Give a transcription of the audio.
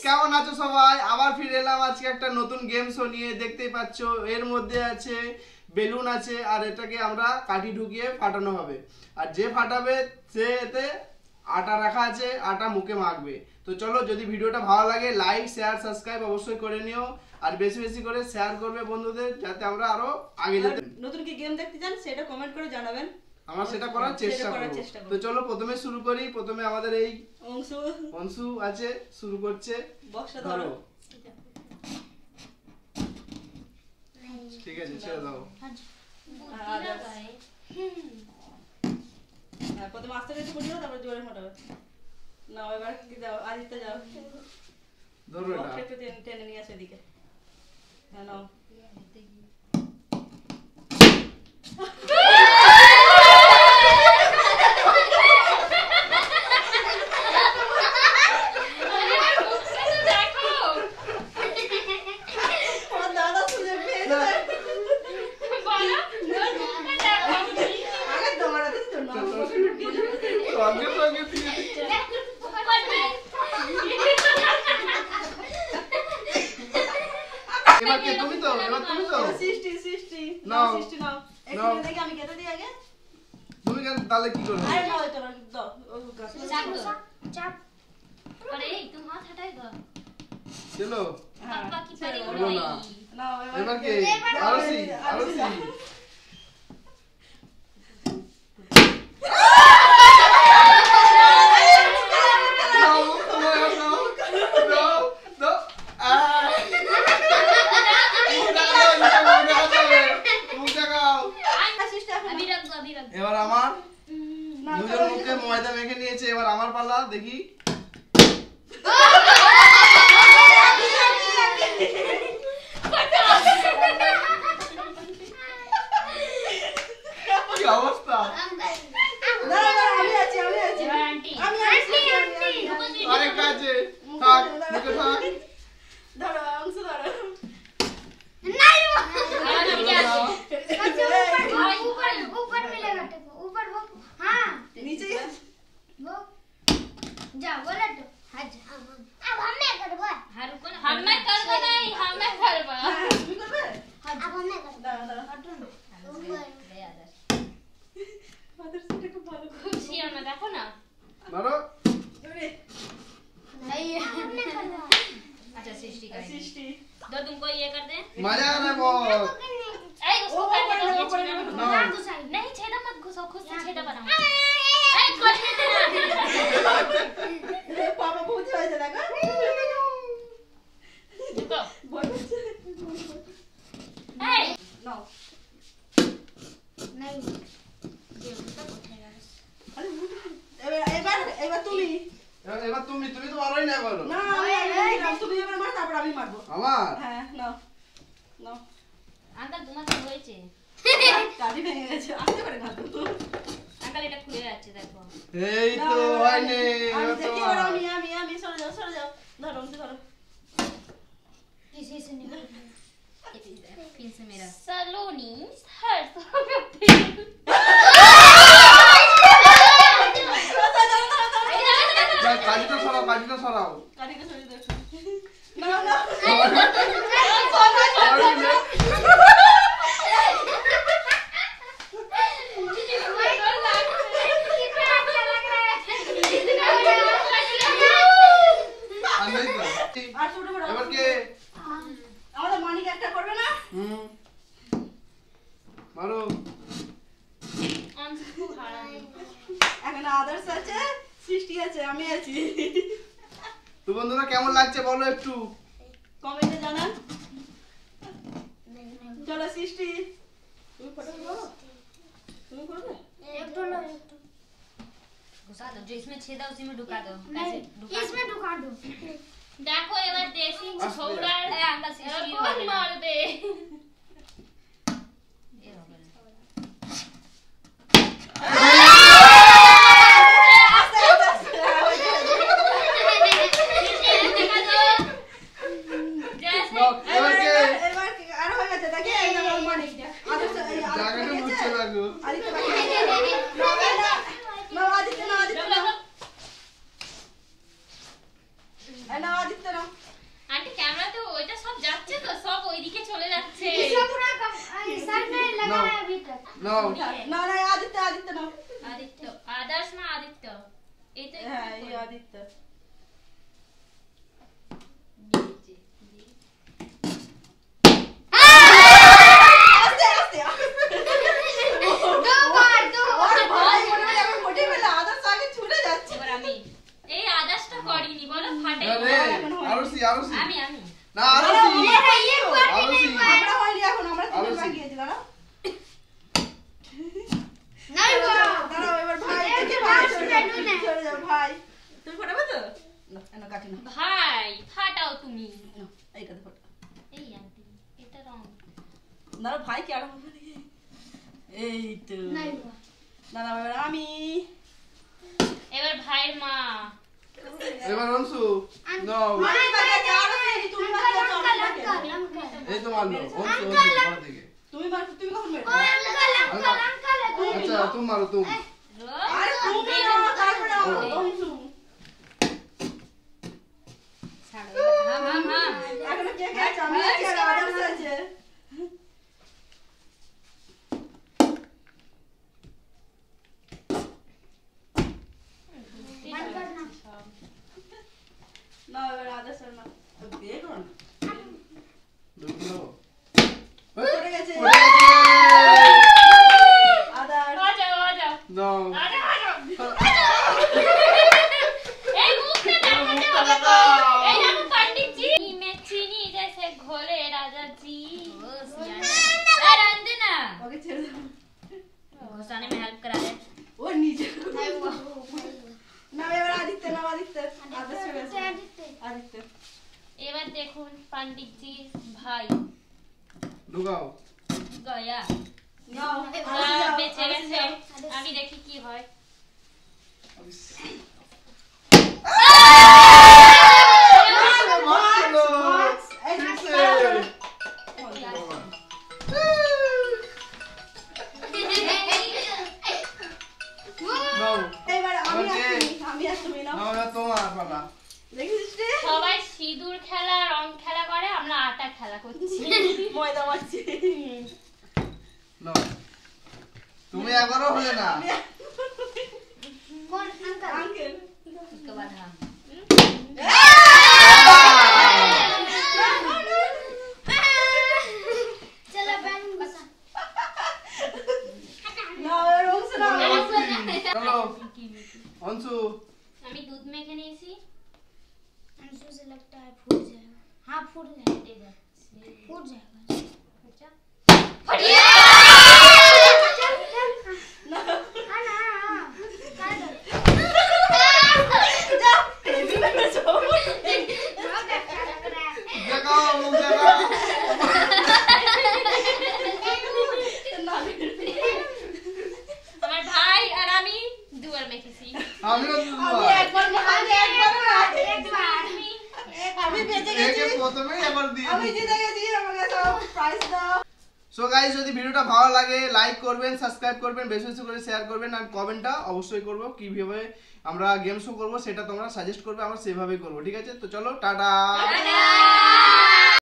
কেমন আছো সবাই? আবার ফিরে এলাম আজকে একটা নতুন গেম শো নিয়ে। দেখতেই পাচ্ছ এর মধ্যে আছে বেলুন আছে, আর এটাকে আমরা কাঠি ঢুকিয়ে ফাটানো হবে। আর যে ফাটাবে সে এতে আটা রাখা আছে, আটা মুখে মাখবে। তো চলো, যদি ভিডিওটা ভালো লাগে লাইক শেয়ার সাবস্ক্রাইব অবশ্যই করে নিও, আর বেশি বেশি করে শেয়ার করবে বন্ধুদের, যাতে আমরা আরো আগে যেতে। নতুন কি গেম দেখতে চান সেটা কমেন্ট করে জানাবেন, আমরা সেটা করার চেষ্টা করব। তো চলো প্রথমে শুরু করি। প্রথমে আমাদের এই অংশু আছে, শুরু করছে। বক্সটা ধরো। ঠিক আছে, ছেড়ে দাও। প্রথমে আস্তে আস্তে ফুটিয়ে তারপর জোরে ফাটাবে। নাও এবার কি দাও, আদিত্য যাও ধরো এটা। একটু টেনে নিয়ে আসো এদিকে। হ্যাঁ নাও। এবার কে? তুমি তো, এবার তুমি তো। সৃষ্টি নাও, সৃষ্টি নাও। একটু দেখি আমি কেটে দিই আগে। তুমি কেন তাহলে কি করবে? আরে নাও এটা দাও। ওই গাছ চাপ চাপ আরে তুই হাত হটাই দাও। চলো পাপা কি পারি বলো না। নাও এবার কে? RC, RC. এবার আমার দুজন মুখে ময়দা মেখে নিয়েছে, এবার আমার পালা। দেখি কি অবস্থা। আরেকটা আছে, থাক মুখে থাক। ধরো অংশ ধরো। ऊपर मिलेगा टेको ऊपर वो हाँ नीचे वो जा बोला तो आज अब हमें करबो हर को हमें करबो नहीं हमें करबो তুমি করবে? अब हमें करबो দাঁড়া हटो ना ले आदर মাদার সেটা খুব ভালো खुशी है ना देखो ना মারো। এবারে नहीं हमने करबो अच्छा सृष्टि का সৃষ্টি दो तुमको ये कर दे मजा आ रहा है बहुत। ए उसको करने दो ये छेड़ा मत ना। घुसा साइड नहीं छेड़ा मत घुसा खुद से छेड़ा बनाओ ए करने देना পাপা বুঝে হয়েছে দেখো। रुको ভয় হচ্ছে। ए নাও। नहीं ये उसका उठेगा আরে এবার এবার তুমি। এবার তুমি তো মারোই না বলো। না তুমি এবার মার, তারপর আমি মারবো। আমার হ্যাঁ নাও নাও। আঙ্কেল তোমার কি হয়েছে কালি ভেঙে গেছে, আসতে পারে না তো। আঙ্কেল এটা খুলে যাচ্ছে দেখো এই তো হয়নি। আমি এবার দেখি তোমার। এবার আমি সরে যাও ধরো অংশ ধরো। किसी से नहीं पिन से मेरा सलोनी हर কাজিটা সরাও। কাটিকে সরিয়ে দাও। না না আর ছোট বড় এবার কে? আমাদের মানিক একটা করবে না? মারো। এখন আদার্স আছে, সৃষ্টি আছে, আমি আছি। তো বন্ধুরা কেমন লাগছে বলো একটু কমেন্টে জানান। চলো সৃষ্টি তুমি ফটো করো, তুমি করবে? एक तो लो एक तो घुसा दो जो इसमें छेद है उसी में ढुका दो कैसे ढुका इसमें ढुका दो देखो এবার দেশি ছোড়া আঙ্কেল সৃষ্টি কौन मार दे ये हो गया আদিত্য নাও না না আদিত্য আদিত্য নাও আদিত্য আদার্স না আদিত্য এই তো হ্যাঁ এই আদিত্য আস্তে আস্তে ওরে ভাই মনে হয় আমার মোটে বেলা আদার্স আগে ছুটে যাচ্ছে এবার আমি এই আদার্সটা করিনি বলো ফাটাই আরে আরুষি আমি না আরুষি আরুষি আমরা হয়নি এখন আমরা তিন বাকি আছে দাঁড়াও দাঁড়াও এবার ভাই থেকে ভাই চলে যাও ভাই তুমি ফটাবে তো না না কাটি না ভাই ফাটাও তুমি নাও, এইটা ফটা এই আন্টি এটা রং দাঁড়াও ভাই কি আরাম করে এই তো দাঁড়াও এবার আমি এবার ভাইয়ের মা এবার অংশু নাও ভাই বাকি আছে আরো তুমি বাকি আছে এই তো মারলো অংশু পড়া থেকে তুমি মার তুমি কখন মেরে আচ্ছা তুমি মারো তুমি আরে তুমি না তারপরে অংশু ছাড়ো হ্যাঁ এখন কে কে আছে আমি আছি আর আদার্স আছে না এবার আদার্স না বিয়ে করো না পড়ে গেছে আদার্স আজাও নাও এই মুখটা দেখাতে হবে এই দেখো पंडित जी में चीनी जैसे घोले राजा जी यार अंजना ওকে ছেড়ে দাও घुसाने में हेल्प करा दे ও নিচে না এবার আদিত্য না আদিত্য আদার্স চলে গেছে আদিত্য এবার দেখুন पंडित जी ভাই ঢুকাও গয়া নাও বেঁচে গেছে আমি দেখি কি হয় এবার আমি আর তুমি নাও তোমার পালা দেখিস রে সবাই সিঁদুর খেলা রং খেলা করে আমরা আটা খেলা করছি ময়দা মারছি নাও তুমি একবারও হলে না আঙ্কেল उसके बाद हम না এবার অংশ না চলো অংশু আমি দুধ মেখে নিয়েছি अंशु से लगता है फूट जाएगा हाँ फूट जाएगा फूट जाएगा अच्छा फटिया हाँ ना যা টেবিল पे जाओ দেখাও মুখ দেখাও না আমার ভাই আর আমি দুয়ার মেখেছি আমিও আমি একবার আমি বেঁচে গেছি একে প্রথমেই একবার দিয়ে আমি জিতে গেছি আমাকে সব প্রাইজ দাও সো গাইস যদি ভিডিওটা ভালো লাগে লাইক করবেন সাবস্ক্রাইব করবেন বেশি বেশি করে শেয়ার করবেন আর কমেন্টটা অবশ্যই করব কিভাবে আমরা গেম শো করব সেটা তোমরা সাজেস্ট করবে আমরা সেভাবেই করব ঠিক আছে তো চলো টাটা টাটা